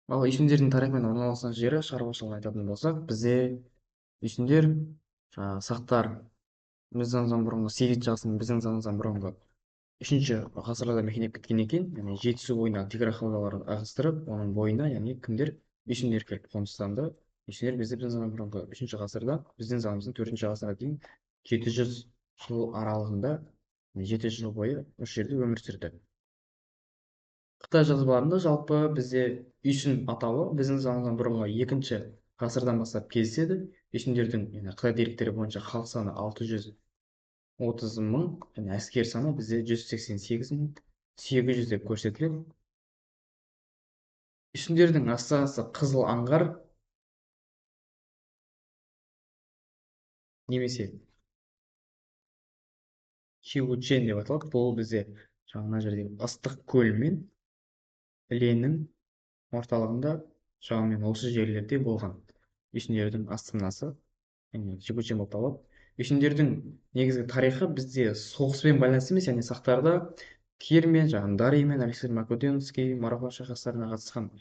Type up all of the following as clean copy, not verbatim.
Ал үйсіндердің тарихымен орналасқан жері шаруашылығын айтатын болсақ, бізде үйсіндер жаңағы сақтар бізден бұрынғы 8 ғасырдың бізден бұрынғы 3-ғасырларда мекендеп кеткен екен. Яғни Жетісу бойына тигр қалаларын ығыстырып, оның бойына, яғни кімдер? Үйсіндер келіп қоныстанды. Үйсіндер бізден бұрынғы 3-ғасырда, бізден заманымыздың 4-ғасырға дейін 700 жыл аралығында, 700 жыл бойы осы жерде өмір сүрді. Қытай жазбаларында жалпы бізде үйсін атауы біздің заманнан бұрынғы 2-ғасырдан бастап кездеседі. Үйсіндердің Қытай деректері бойынша халық саны 630 мың, және әскер саны бізде 188 мың 800 деп көрсетіледі. Үйсіндердің астанасы Қызыл Аңғар немесе Чиучен деп аталады. Бұл бізде мына жердегі ыстық көл мен іленің орталығында шамамен осы жерлерде болған үйсіндердің астанасы Чигучен болып табылады. Үйсіндердің негізгі тарихы бізде соғыспен байланысты емес, яғни сақтарда кирмен, жаңағы дариймен, Алексей Македонский, марафон шайқастарына қатысқан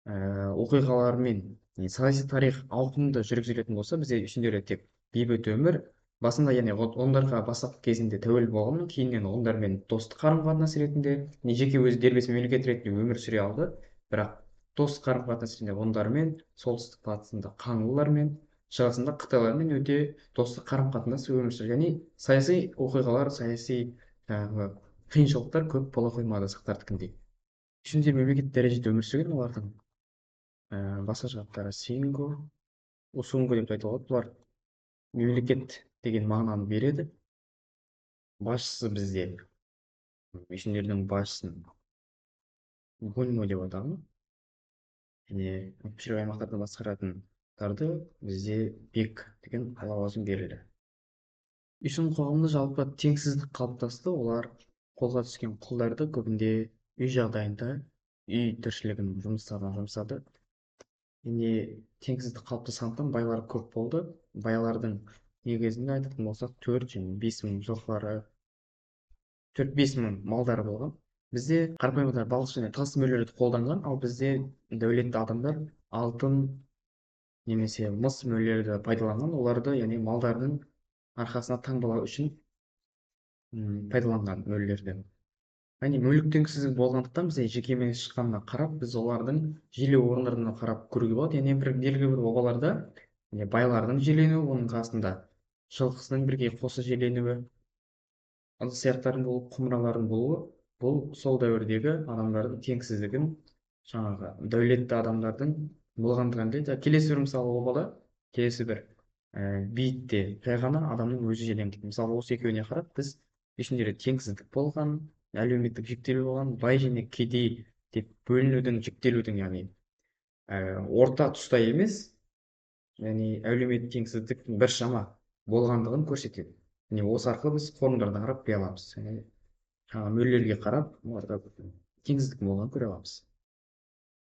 оқиғалармен саяси тарих ауқымды жүргізілетін болса, бізде үйсіндерде тек бейбіт өмір, басында яғни ғұндарға бастапқы кезінде тәуелді болғанмен, кейіннен ғұндармен достық қарым-қатынас ретінде, жеке өзі дербес мемлекет ретінде өмір сүре алды. Бірақ достық қарым-қатынас ретінде ғұндармен, солтүстік батысында қаңлылармен, шығысында қытайлармен өте достық қарым-қатынас өмір сүрді. Яғни саяси оқиғалар, саяси жаңағы қиыншылықтар көп бола қоймады сақтардікіндей. Үшінші мемлекет дәрежеде өмір сүрген олардың басқа аттары Синго, Усунго деп айтылады. Бұлар мемлекет деген мағынаны береді. Басшысы бізде үйсіндердің басшысын Гунмо деп атаған. Және шіру аймақтарды басқаратындарды бізде бек деген лауазым берілді. Үйсін қоғамында жалпы теңсіздік қалыптасты. Олар қолға түскен құлдарды көбінде үй жағдайында, үй тіршілігін жұмыстарына жұмсады. Және теңсіздік қалыптасқандықтан байлар көп болды. Байлардың негізінде айтатын болсақ 4 және 5 мың жылқылары, 4-5 мың малдары болған. Бізде қарапайым адамдар балық және тас мөлшерді қолданған, ал бізде дәулетті адамдар алтын немесе мыс мөлшерді пайдаланған. Оларды яғни малдардың арқасына таңбалау үшін пайдаланған мөлшерді. Яғни мүлік теңсіздігі болғандықтан бізде жекеменшік шыққанына қарап, біз олардың желеу орындарына қарап көруге болады. Яғни белгілі бір обаларда байлардың желенуі, оның қасында жылқысының бірге қоса желенуі, ыдыс аяқтардың болуы, құмыралардың болуы, бұл сол дәуірдегі адамдардың теңсіздігін, жаңағы дәулетті адамдардың болғандығын дейді. Келесі бір мысалы обада, келесі бір бейітте жай ғана адамның өзі желенген. Мысалы осы екеуіне қарап біз ішінде теңсіздік болған, әлеуметтік жіктелу болған, бай және кедей деп бөлінудің, жіктелудің, яғни орта тұста емес, яғни әлеуметтік теңсіздіктің біршама болғандығын көрсетеді. Және осы арқылы біз форумдарға қарап біле аламыз. Жаңағы мөллерге қарап, оларда теңсіздік болғанын көре аламыз.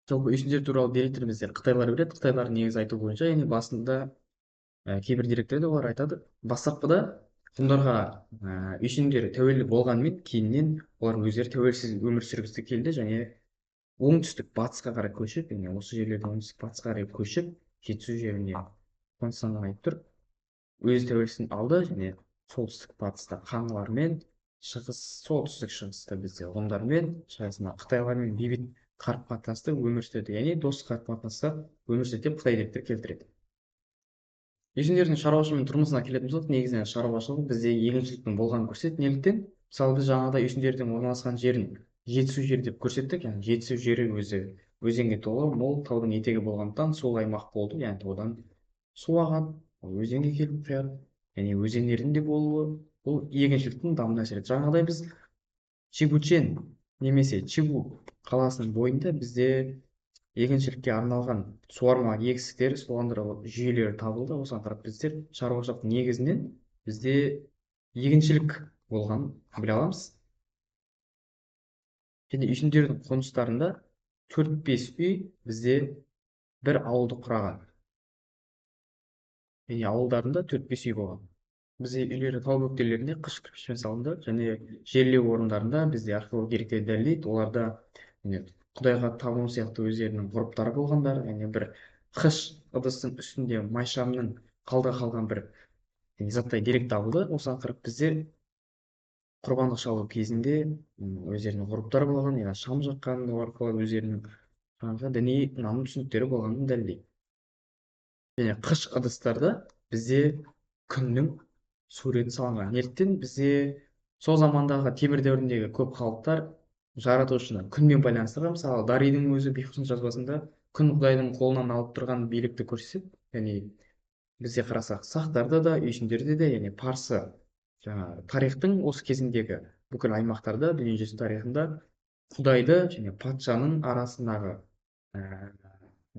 Жалпы үйсіндер туралы деректер бізде қытайлар береді. Қытайлар негізі айту бойынша, яғни басында кейбір деректерде олар айтады, бастапқыда ғұндарға үйсіндер тәуелді болғанымен, кейіннен олар өздері тәуелсіз өмір сүргісі келді және оңтүстік батысқа қарай көшіп, яғни осы жерлерден оңтүстік батысқа қарай көшіп, жетісу жеріне қоныстанған айтып тұр. Өз тәуелсіздігін алды және солтүстік батыста қаңлылармен, солтүстік шығыста бізде ғұндармен, шығысында қытайлармен бейбіт қарым қатынаста өмір сүрді. Яғни достық қарым қатынаста өмір сүрді деп Қытай деректері келтіреді. Үйсіндердің шаруашылығы мен тұрмысына келетін болсақ, негізінен шаруашылық бізде егіншіліктің болғанын көрсетеді. Неліктен? Мысалы біз жаңағыдай үйсіндердің орналасқан жерін жетісу жері деп көрсеттік. Яғни жетісу жері өзі өзенге толы, мол, таудың етегі болғандықтан сол аймақ болды. Яғни таудан су ағады, өзенге келіп құяды. Яғни өзендердің де болуы бұл егіншіліктің дамуына әсер етеді. Жаңағыдай біз Чигучен немесе Чигу қаласының бойында бізде егіншілікке арналған суарма егістіктер, суландыру жүйелері табылды. Осыған қарап біздер шаруашылық негізінен бізде егіншілік болған біле аламыз. Және үйсіндердің қоныстарында 4-5 үй бізде бір ауылды құраған. Және ауылдарында 4-5 үй болған. Бізде үйлері тау бөктерлерінде қыш кірпішпен салынды және жерлеу орындарында бізде археолог деректер дәлелдейді. Оларда құдайға табыну сияқты өздерінің ғұрыптары болғандар, яғни бір қыш ыдыстың үстінде майшамның қалда қалған бір заттай дерек табылды. осыған қарап біздер құрбандық шалу кезінде өздерінің ғұрыптары болған, яғни шам жаққан арқылы өздерінің жаңағы діни наным түсініктері болғанын дәлелдейді. және қыш ыдыстарда бізде күннің суреті салынған. неліктен бізде сол замандағы темір дәуіріндегі көп халықтар жаратушыны күнмен байланыстырған. мысалы дарийдің өзі бейхұсн жазбасында күн құдайдың қолынан алып тұрған билікті көрсетеді. яғни бізде қарасақ сақтарда да үйсіндерде де, яғни парсы жаңағы тарихтың осы кезіндегі бүкіл аймақтарда дүниежүзі тарихында құдайды және патшаның арасындағы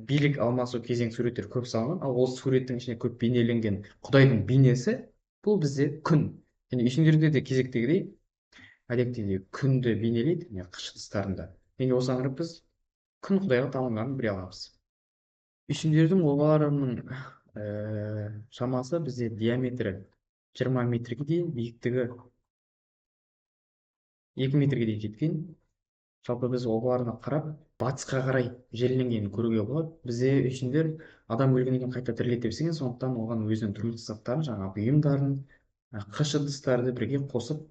билік алмасу кезең суреттер көп салынған. ал осы суреттің ішінде көп бейнеленген құдайдың бейнесі бұл бізде күн. және үйсіндерде де кезектегідей әдеттегідей күнді бейнелейді, және қыш ыдыстарында. және осыған қарап біз күн құдайға табынғанын біле аламыз. үйсіндердің обаларының шамасы бізде диаметрі 20 метрге дейін, биіктігі 2 метрге дейін жеткен. жалпы біз обаларына қарап батысқа қарай жерленгенін көруге болады. бізде үйсіндер адам өлгеннен кейін қайта тіріледі деп сенген, сондықтан оған өзінің тұрмыстық заттарын, жаңағы бұйымдарын, қыш ыдыстарды бірге қосып,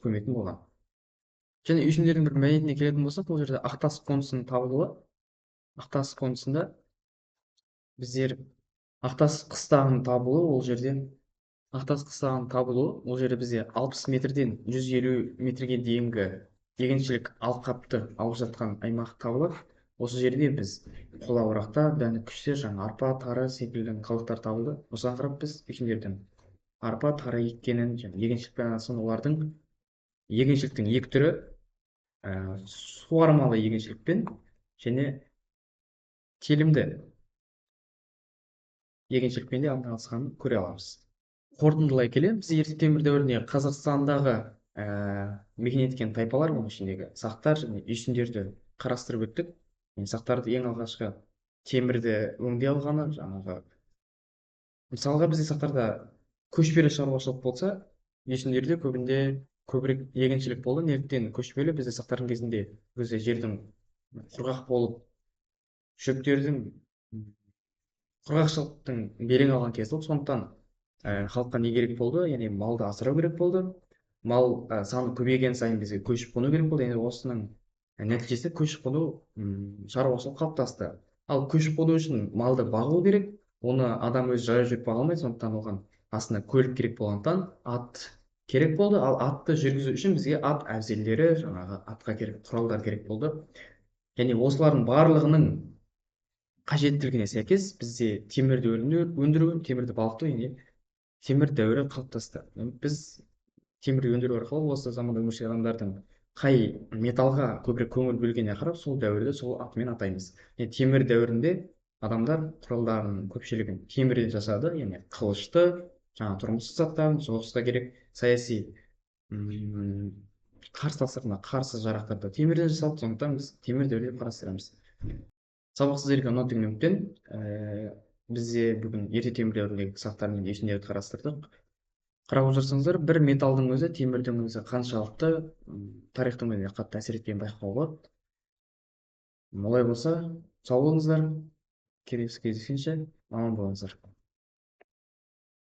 көметін болған. және үйсіндердің бір мәдениетіне келетін болсақ, бұл жерде ақтас қонысының табылуы. ақтас қонысында біздер ақтас қыстағының табылуы, ол жерде бізде 60 метрден 150 метрге дейінгі егіншілік алқапты алып жатқан аймақ табылады. осы жерде біз қола орақта дәнді күштер, жаңа арпа, тары секілді қалдықтар табылды. осыған қарап біз үйсіндердің арпа, тары еккенін, және егіншілікпен айналысқан олардың егіншіліктің екі түрі суармалы егіншілікпен және телімді егіншілікпен де айналысқанын көре аламыз. қорытындылай келе біз ерте темір дәуірінде Қазақстандағы мекен еткен тайпалар, оның ішіндегі сақтар және үйсіндерді қарастырып өттік. сақтарды ең алғашқы темірді өңдей алғаны, жаңағы мысалға бізде сақтарда көшпелі шаруашылық болса, үйсіндерде көбірек егіншілік болды. неліктен көшпелі? бізде сақтардың кезінде өзі жердің құрғақ болып, шөптердің құрғақшылықтың белең алған кез болды. сондықтан халыққа не керек болды? яғни малды асырау керек болды. мал саны көбейген сайын бізге көшіп қону керек болды. енді осының нәтижесі көшіп қону шаруашылық қалыптасты. ал көшіп қону үшін малды бағу керек. оны адам өзі жаяу жүріп baға алмайды. сондықтан оған астына көлік керек болғандықтан ат керек болды. ал атты жүргізу үшін бізге ат әбзелдері, жаңағы атқа керек құралдар керек болды. және осылардың барлығының қажеттілігіне сәйкес бізде темірді өндіру, темірді балқыту, яғни темір дәуірі қалыптасты. біз темірді өндіру арқылы осы заманда өмір сүрген адамдардың қай металға көбірек көңіл бөлгеніне қарап сол дәуірді сол атымен атаймыз. темір дәуірінде адамдар құралдарының көпшілігін темірден жасады, яғни қылышты, жаңа тұрмыстық заттарын, соғысқа керек саяси қарсыластарына қарсы жарақтарды темірден жасалды. сондықтан біз темір дәуірін қарастырамыз. сабақ сіздерге ұнады деген үміттемін. бізде бүгін ерте темір дәуіріндегі сақтар мен үйсіндерді қарастырдық. қарап отырсаңыздар, бір металдың өзі, темірдің өзі қаншалықты тарихтың өзіне қатты әсер еткенін байқауға болады. олай болса, сау болыңыздар. келесі кездескенше аман болыңыздар.